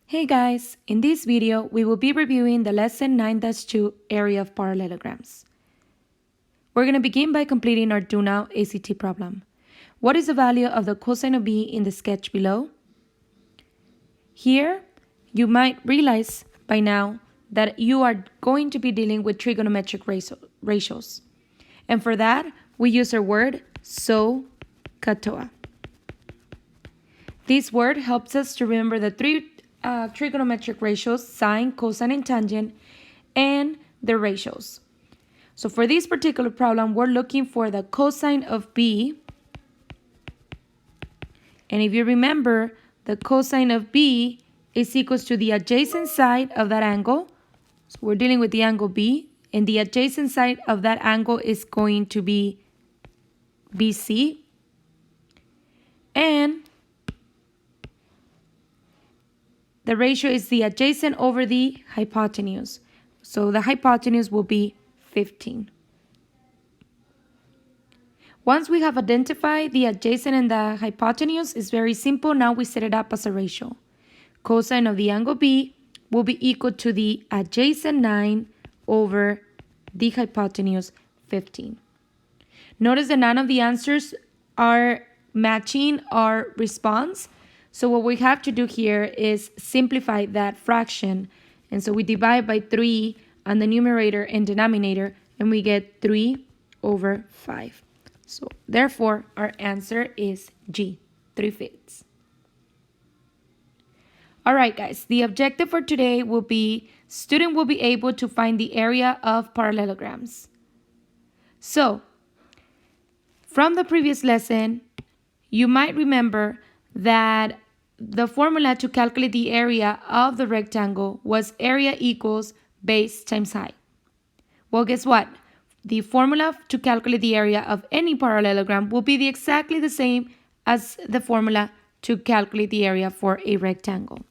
Hey guys, in this video we will be reviewing the lesson 9-2 area of parallelograms. We're going to begin by completing our Do Now ACT problem. What is the value of the cosine of b in the sketch below? Here, you might realize by now that you are going to be dealing with trigonometric ratios. And for that, we use our word SOHCAHTOA. This word helps us to remember the three trigonometric ratios, sine, cosine, and tangent, and the ratios. So for this particular problem, we're looking for the cosine of b. And if you remember, the cosine of b is equals to the adjacent side of that angle. So we're dealing with the angle b, and the adjacent side of that angle is going to be BC. And the ratio is the adjacent over the hypotenuse. So the hypotenuse will be 15. Once we have identified the adjacent and the hypotenuse, it's very simple. Now we set it up as a ratio. Cosine of the angle B will be equal to the adjacent 9 over the hypotenuse 15. Notice that none of the answers are matching our response. So what we have to do here is simplify that fraction. And so we divide by 3 on the numerator and denominator, and we get 3 over 5. So therefore, our answer is G, 3/5. All right, guys, the objective for today will be, student will be able to find the area of parallelograms. So, from the previous lesson, you might remember that the formula to calculate the area of the rectangle was area equals base times height. Well, guess what? The formula to calculate the area of any parallelogram will be exactly the same as the formula to calculate the area for a rectangle.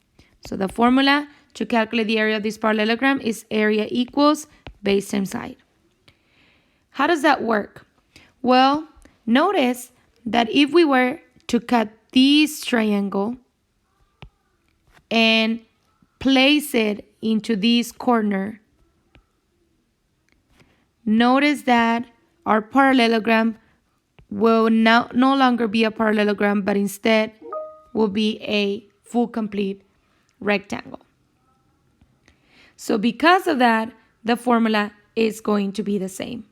So the formula to calculate the area of this parallelogram is area equals base times height. How does that work? Well, notice that if we were to cut this triangle and place it into this corner, notice that our parallelogram will no longer be a parallelogram, but instead will be a full complete rectangle. So because of that, the formula is going to be the same.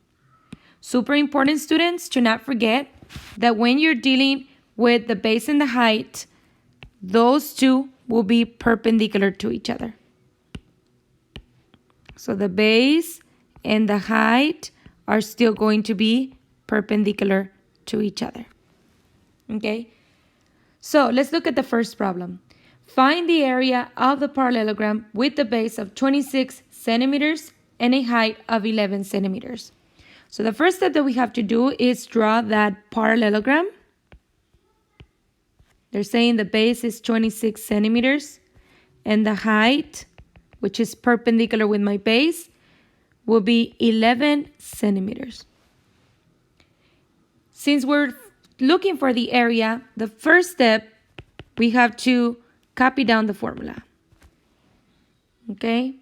Super important, students, to not forget that when you're dealing with the base and the height, those two will be perpendicular to each other. So the base and the height are still going to be perpendicular to each other. Okay? So let's look at the first problem. Find the area of the parallelogram with the base of 26 centimeters and a height of 11 centimeters. So the first step that we have to do is draw that parallelogram. They're saying the base is 26 centimeters and the height, which is perpendicular with my base, will be 11 centimeters. Since we're looking for the area, the first step, we have to copy down the formula. Okay?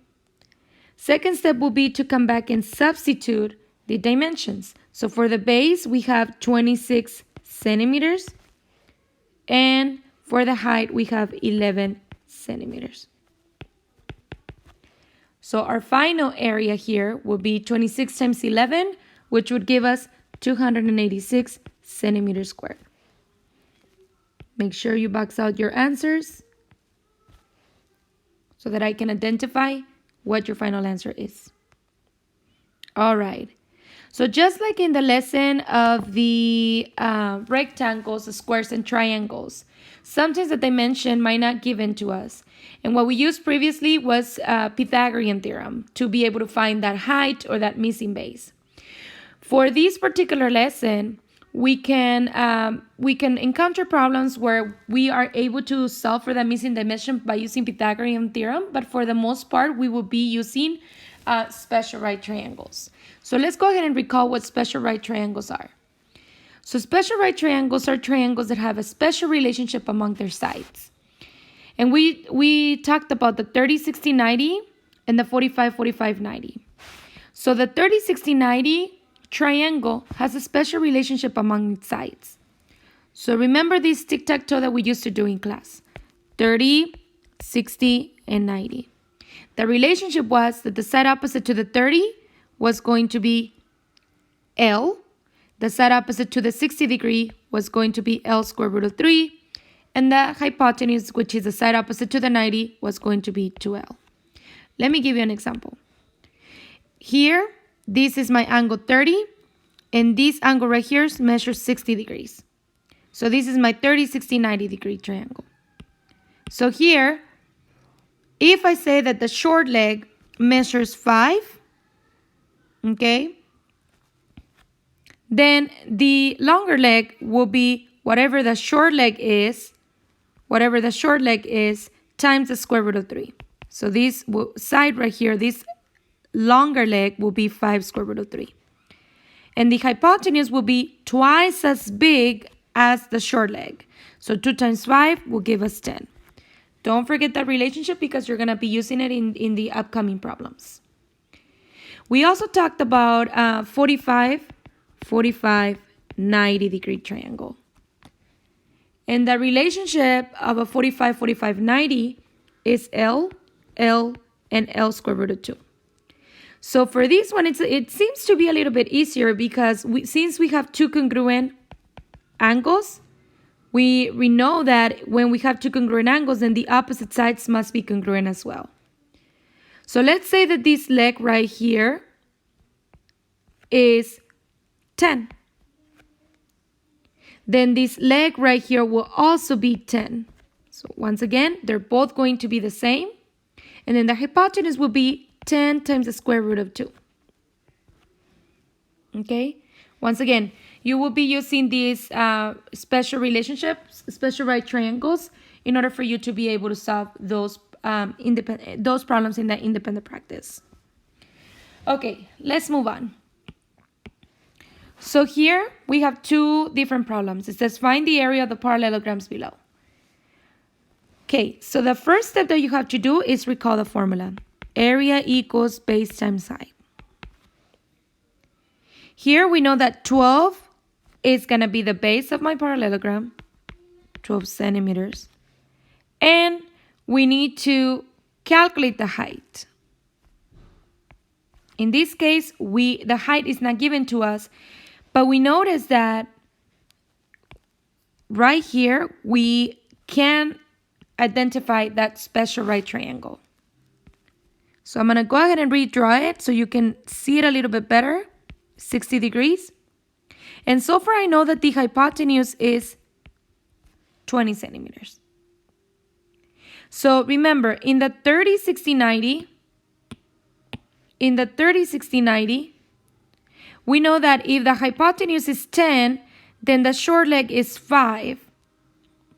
Second step will be to come back and substitute the dimensions. So for the base, we have 26 centimeters. And for the height, we have 11 centimeters. So our final area here will be 26 times 11, which would give us 286 centimeters squared. Make sure you box out your answers so that I can identify what your final answer is. All right. So just like in the lesson of the rectangles, the squares, and triangles, sometimes the dimension might not given to us. And what we used previously was Pythagorean theorem to be able to find that height or that missing base. For this particular lesson, we can encounter problems where we are able to solve for that missing dimension by using Pythagorean theorem, but for the most part, we will be using special right triangles. So let's go ahead and recall what special right triangles are. So special right triangles are triangles that have a special relationship among their sides. And we talked about the 30, 60, 90 and the 45, 45, 90. So the 30, 60, 90 triangle has a special relationship among its sides. So remember this tic-tac-toe that we used to do in class. 30, 60, and 90. The relationship was that the side opposite to the 30 was going to be L. The side opposite to the 60 degree was going to be L square root of 3. And the hypotenuse, which is the side opposite to the 90, was going to be 2L. Let me give you an example. Here, this is my angle 30, and this angle right here measures 60 degrees. So this is my 30, 60, 90 degree triangle. So here, if I say that the short leg measures 5, okay, then the longer leg will be whatever the short leg is times the square root of 3. So this side right here, this longer leg will be 5 square root of 3. And the hypotenuse will be twice as big as the short leg. So 2 times 5 will give us 10. Don't forget that relationship because you're going to be using it in the upcoming problems. We also talked about 45, 45, 90 degree triangle. And the relationship of a 45, 45, 90 is L, L, and L square root of 2. So for this one, it seems to be a little bit easier because since we have two congruent angles, we know that when we have two congruent angles, then the opposite sides must be congruent as well. So let's say that this leg right here is 10. Then this leg right here will also be 10. So once again, they're both going to be the same. And then the hypotenuse will be 10 times the square root of 2. Okay? Once again, you will be using these special relationships, special right triangles, in order for you to be able to solve those problems in the independent practice. Okay, let's move on. So here we have two different problems. It says find the area of the parallelograms below. Okay, so the first step that you have to do is recall the formula. Area equals base times height. Here we know that 12 is going to be the base of my parallelogram, 12 centimeters. And we need to calculate the height. In this case, the height is not given to us, but we notice that right here, we can identify that special right triangle. So I'm going to go ahead and redraw it so you can see it a little bit better, 60 degrees. And so far I know that the hypotenuse is 20 centimeters. So remember, in the 30, 60, 90, we know that if the hypotenuse is 10, then the short leg is 5,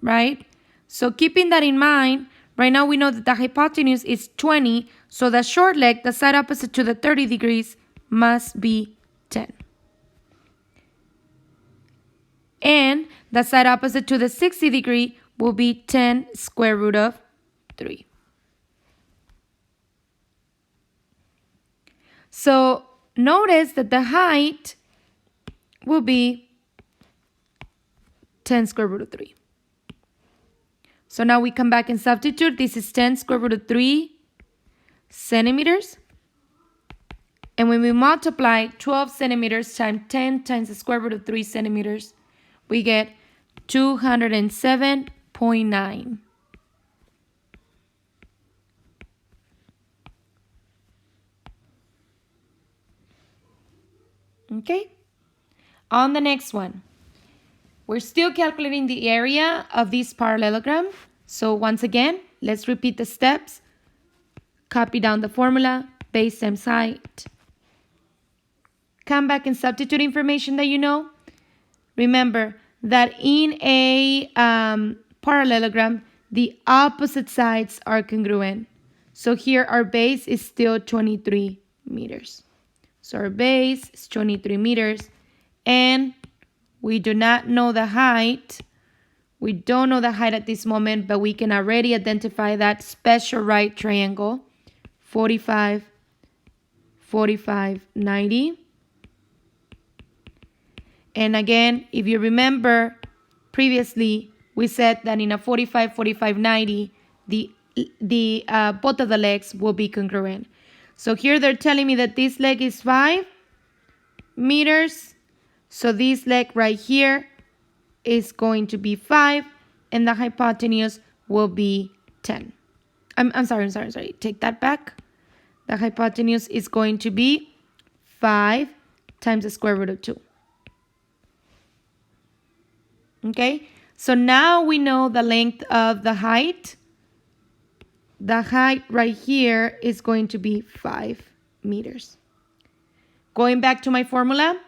right? So keeping that in mind, right now we know that the hypotenuse is 20, so the short leg, the side opposite to the 30 degrees, must be 10. And the side opposite to the 60 degree will be 10 square root of 3. So notice that the height will be 10 square root of 3. So now we come back and substitute. This is 10 square root of 3 centimeters. And when we multiply 12 centimeters times 10 times the square root of 3 centimeters, we get 207.9. Okay, on the next one, we're still calculating the area of this parallelogram. So once again, let's repeat the steps. Copy down the formula, base times height. Come back and substitute information that you know. Remember that in a parallelogram, the opposite sides are congruent. So here our base is still 23 meters. So our base is 23 meters, and we do not know the height. We don't know the height at this moment, but we can already identify that special right triangle. 45, 45, 90. And again, if you remember previously, we said that in a 45, 45, 90, the both of the legs will be congruent. So here they're telling me that this leg is 5 meters. So this leg right here is going to be 5, and the hypotenuse will be 10. I'm sorry. Take that back. The hypotenuse is going to be 5 times the square root of 2. Okay, so now we know the length of the height. The height right here is going to be 5 meters. Going back to my formula,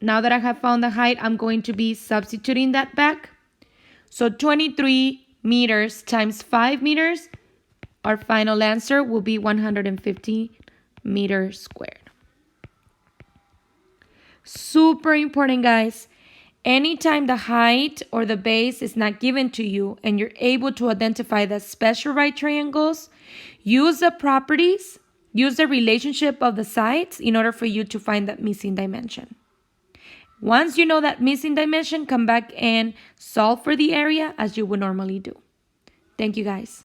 now that I have found the height, I'm going to be substituting that back. So 23 meters times 5 meters, our final answer will be 150 meters squared. Super important, guys. Anytime the height or the base is not given to you and you're able to identify the special right triangles, use the properties, use the relationship of the sides in order for you to find that missing dimension. Once you know that missing dimension, come back and solve for the area as you would normally do. Thank you, guys.